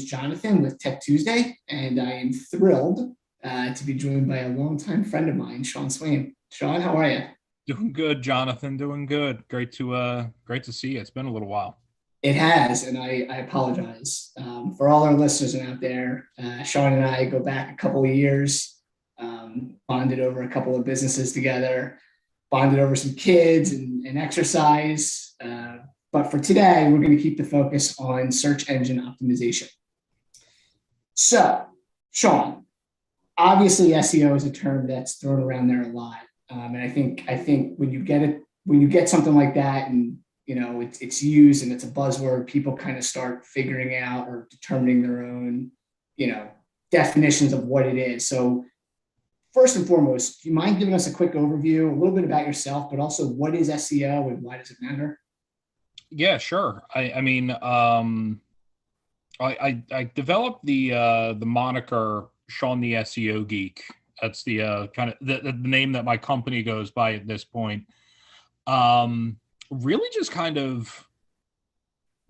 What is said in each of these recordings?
Jonathan with Tech Tuesday, and I am thrilled to be joined by a longtime friend of mine, Shawn Swaim. Shawn, how are you? Doing good, Jonathan. Doing good. Great to see you. It's been a little while. It has, and I apologize for all our listeners out there. Shawn and I go back a couple of years, bonded over a couple of businesses together, bonded over some kids and exercise. But for today, we're going to keep the focus on search engine optimization. So, Shawn, obviously SEO is a term that's thrown around there a lot, and I think when you get something like that, and it's used and it's a buzzword, people kind of start figuring out or determining their own definitions of what it is. So, first and foremost, do you mind giving us a quick overview, a little bit about yourself, but also what is SEO and why does it matter? Yeah, sure. I developed the moniker Shawn the SEO Geek. That's the kind of the name that my company goes by at this point. Really just kind of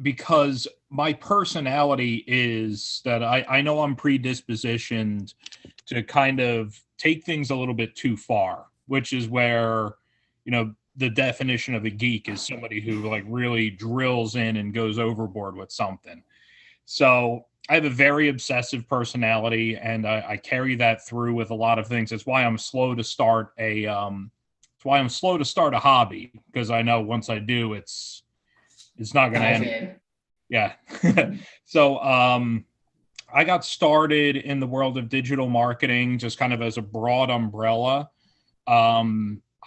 because my personality is that I know I'm predispositioned to kind of take things a little bit too far, which is where, the definition of a geek is somebody who like really drills in and goes overboard with something. So I have a very obsessive personality, and I carry that through with a lot of things. It's why I'm slow to start a hobby, because I know once I do, it's not going to end. Yeah. So I got started in the world of digital marketing just kind of as a broad umbrella.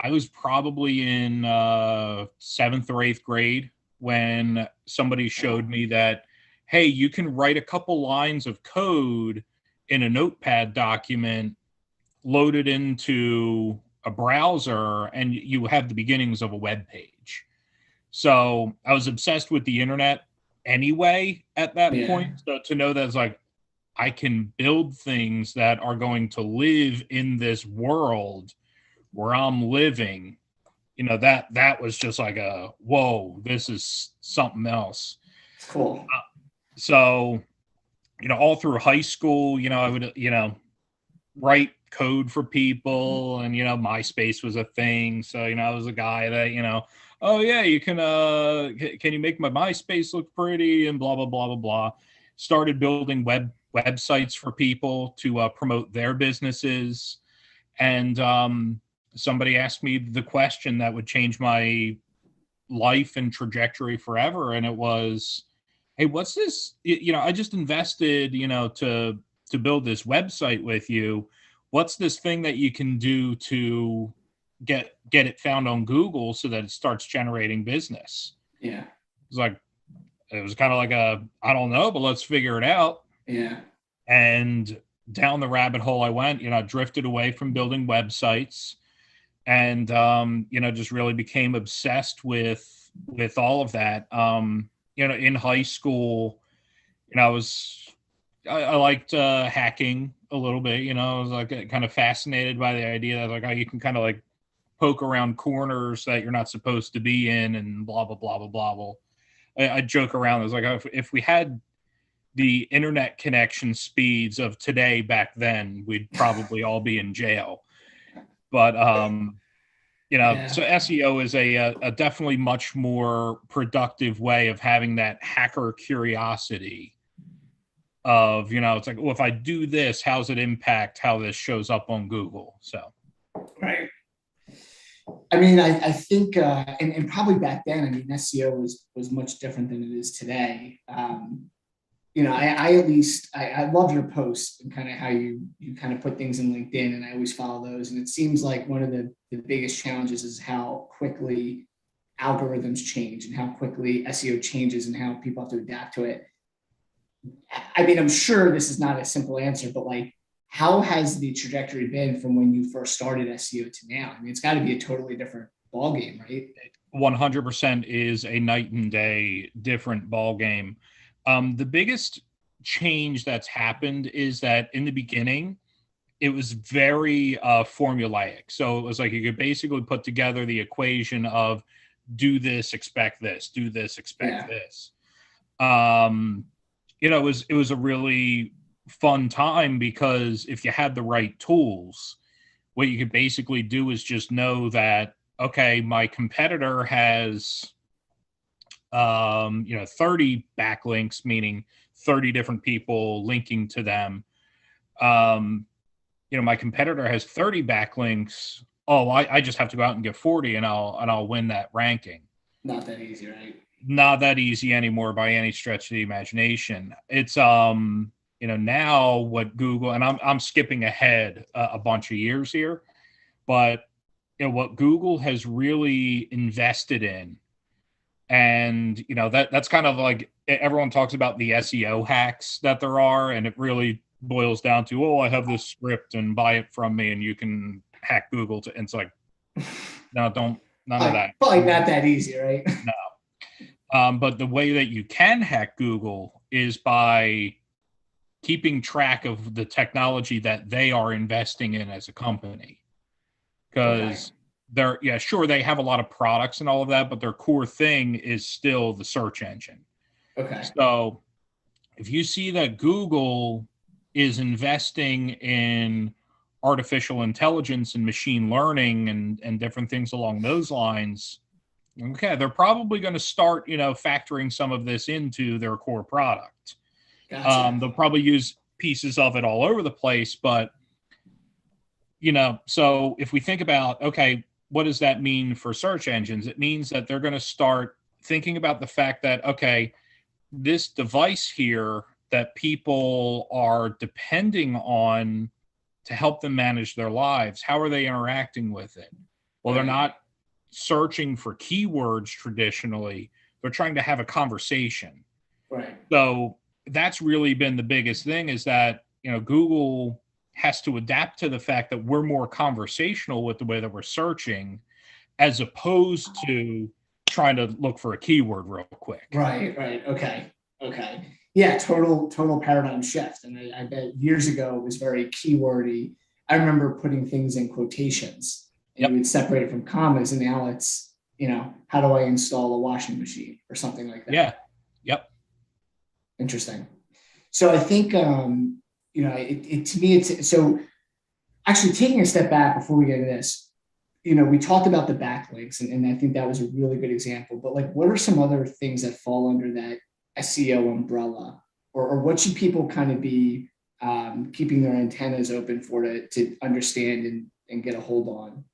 I was probably in seventh or eighth grade when somebody showed me that, hey, you can write a couple lines of code in a notepad document, load it into a browser, and you have the beginnings of a web page. So I was obsessed with the internet anyway at that point. So to know that it's like, I can build things that are going to live in this world where I'm living, that was just like whoa, this is something else. Cool. So, all through high school, I would, write code for people, and, MySpace was a thing. So, I was a guy that, oh yeah, you can you make my MySpace look pretty and blah, blah, blah, blah, blah. Started building websites for people to promote their businesses. And somebody asked me the question that would change my life and trajectory forever. And it was, hey, what's this? I just invested, to build this website with you. What's this thing that you can do to get it found on Google so that it starts generating business? Yeah. It was kind of like I don't know, but let's figure it out. Yeah. And down the rabbit hole I went, drifted away from building websites, and, just really became obsessed with all of that. In high school, I liked hacking a little bit. I was like kind of fascinated by the idea that like how you can kind of like poke around corners that you're not supposed to be in, and blah blah blah blah blah. Well, I joke around. I was like, if we had the internet connection speeds of today back then, we'd probably all be in jail. But so SEO is a definitely much more productive way of having that hacker curiosity of, it's like, well, if I do this, how's it impact how this shows up on Google? So right. I mean, I think, and probably back then, I mean, SEO was much different than it is today. I love your posts and kind of how you kind of put things in LinkedIn, and I always follow those. And it seems like one of the biggest challenges is how quickly algorithms change and how quickly SEO changes and how people have to adapt to it. I mean, I'm sure this is not a simple answer, but like, how has the trajectory been from when you first started SEO to now? I mean, it's got to be a totally different ballgame, right? 100% is a night and day different ballgame. The biggest change that's happened is that in the beginning, it was very formulaic. So it was like you could basically put together the equation of do this, expect this, do this, expect this. it was a really fun time, because if you had the right tools, what you could basically do is just know that, okay, my competitor has 30 backlinks, meaning 30 different people linking to them. My competitor has 30 backlinks. Oh, I just have to go out and get 40 and I'll win that ranking. Not that easy, right? Not that easy anymore by any stretch of the imagination. It's now what Google, and I'm skipping ahead a bunch of years here, but what Google has really invested in, and that's kind of like, everyone talks about the SEO hacks that there are, and it really boils down to, oh, I have this script and buy it from me and you can hack Google and it's like, no, none of that. Probably not that easy, right? No. But the way that you can hack Google is by keeping track of the technology that they are investing in as a company. Because they have a lot of products and all of that, but their core thing is still the search engine. Okay. So if you see that Google is investing in artificial intelligence and machine learning and different things along those lines, okay, they're probably going to start, factoring some of this into their core product. Gotcha. They'll probably use pieces of it all over the place, but, so if we think about, okay, what does that mean for search engines? It means that they're going to start thinking about the fact that, okay, this device here that people are depending on to help them manage their lives, how are they interacting with it? Well, they're not searching for keywords traditionally. They're trying to have a conversation. Right. So that's really been the biggest thing, is that, Google has to adapt to the fact that we're more conversational with the way that we're searching, as opposed to trying to look for a keyword real quick. Right. Okay. Yeah, total paradigm shift. And I bet years ago it was very keywordy. I remember putting things in quotations and you would separate it from commas, and now it's, how do I install a washing machine or something like that? Yeah. Yep. Interesting. So I think, to me, it's so actually taking a step back before we get into this, we talked about the backlinks, and I think that was a really good example, but like, what are some other things that fall under that SEO umbrella, or what should people kind of be keeping their antennas open for to understand and get a hold on,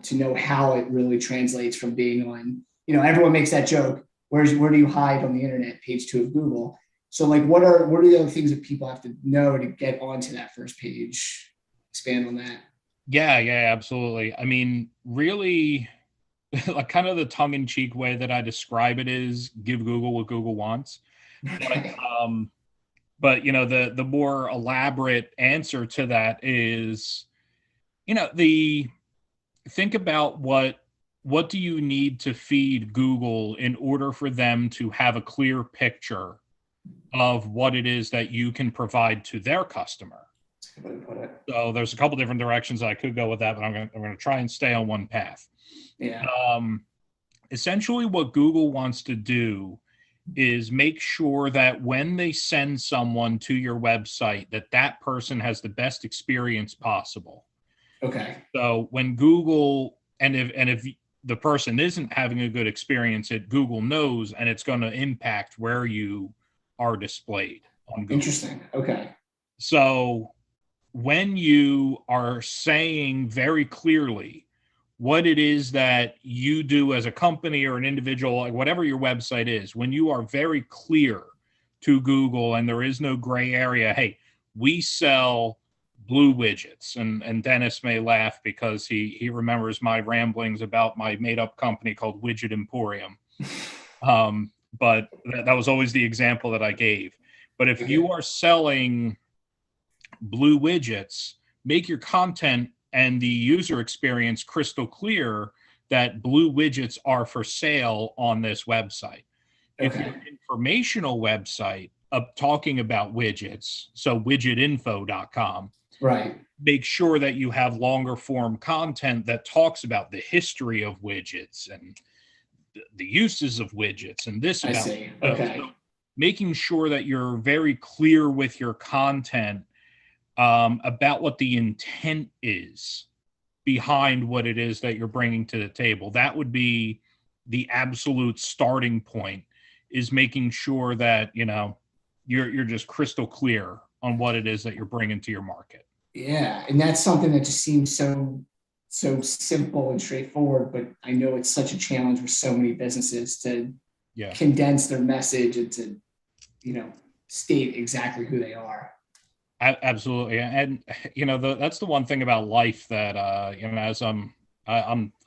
to know how it really translates from being on, everyone makes that joke, where do you hide on the internet, page 2 of Google? So like, what are the other things that people have to know to get onto that first page? Expand on that. Yeah, absolutely. I mean, really, like, kind of the tongue-in-cheek way that I describe it is, give Google what Google wants. But the more elaborate answer to that is, think about what do you need to feed Google in order for them to have a clear picture of what it is that you can provide to their customer. So there's a couple different directions I could go with that, but I'm going to try and stay on one path. Yeah. Essentially, what Google wants to do is make sure that when they send someone to your website, that person has the best experience possible. Okay. So when Google, and if the person isn't having a good experience, Google knows, and it's going to impact where you are displayed on Google. Interesting. Okay. So when you are saying very clearly what it is that you do as a company or an individual, like whatever your website is, when you are very clear to Google and there is no gray area, hey, we sell blue widgets, and Dennis may laugh because he remembers my ramblings about my made-up company called Widget Emporium. But that was always the example that I gave. But if you are selling blue widgets, make your content and the user experience crystal clear that blue widgets are for sale on this website. If your informational website talking about widgets, so widgetinfo.com, right, make sure that you have longer form content that talks about the history of widgets and the uses of widgets and this. I see. Okay. So making sure that you're very clear with your content about what the intent is behind what it is that you're bringing to the table. That would be the absolute starting point, is making sure that, you know, you're just crystal clear on what it is that you're bringing to your market. Yeah, and that's something that just seems so simple and straightforward, but I know it's such a challenge for so many businesses to condense their message and to, you know, state exactly who they are. Absolutely. And you know, that's the one thing about life that you know, as I'm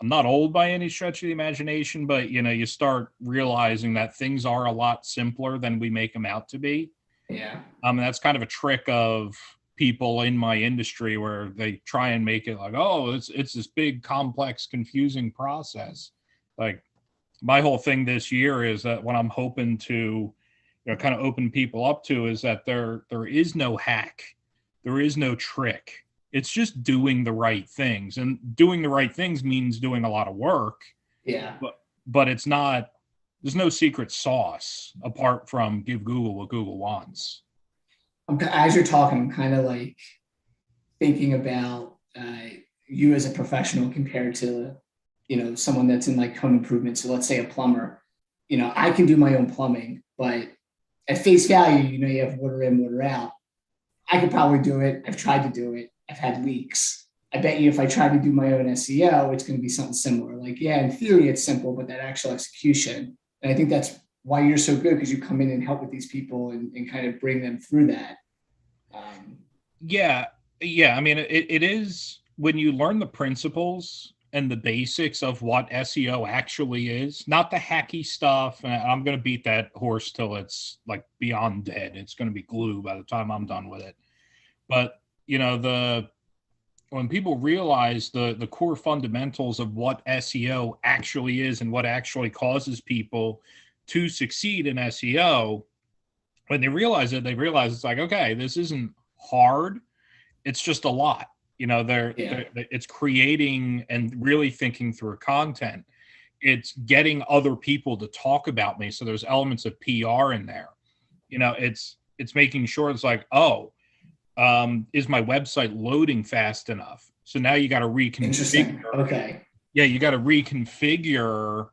not old by any stretch of the imagination, but you know, you start realizing that things are a lot simpler than we make them out to be. Yeah. That's kind of a trick of people in my industry, where they try and make it like, oh, it's this big, complex, confusing process. Like, my whole thing this year is that what I'm hoping to, you know, kind of open people up to is that there is no hack, there is no trick. It's just doing the right things, and doing the right things means doing a lot of work. Yeah. But it's not. There's no secret sauce apart from give Google what Google wants. As you're talking, I'm kind of like thinking about you as a professional compared to, you know, someone that's in like home improvement. So let's say a plumber. You know, I can do my own plumbing, but at face value, you know, you have water in, water out. I could probably do it. I've tried to do it. I've had leaks. I bet you if I try to do my own SEO, it's going to be something similar. Like, yeah, in theory, it's simple, but that actual execution. And I think that's why you're so good, because you come in and help with these people and kind of bring them through that. Yeah. I mean, it is, when you learn the principles and the basics of what SEO actually is, not the hacky stuff. And I'm going to beat that horse till it's like beyond dead. It's going to be glue by the time I'm done with it. But, you know, when people realize the core fundamentals of what SEO actually is and what actually causes people to succeed in SEO, when they realize it, they realize it's like, okay, this isn't hard. It's just a lot. You know, it's creating and really thinking through content. It's getting other people to talk about me. So there's elements of PR in there. You know, it's making sure it's like, oh, is my website loading fast enough? So now you got to reconfigure. Okay. Yeah, you got to reconfigure,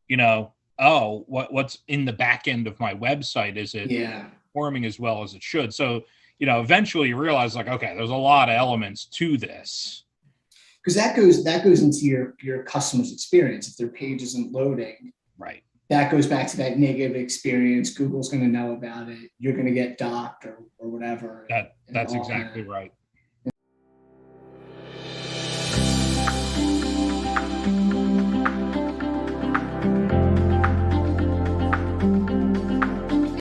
you know, oh, what's in the back end of my website? Is it performing as well as it should? So, you know, eventually you realize like, okay, there's a lot of elements to this. Because that goes into your customer's experience. If their page isn't loading, right, that goes back to that negative experience. Google's going to know about it. You're going to get docked or whatever. That's exactly right.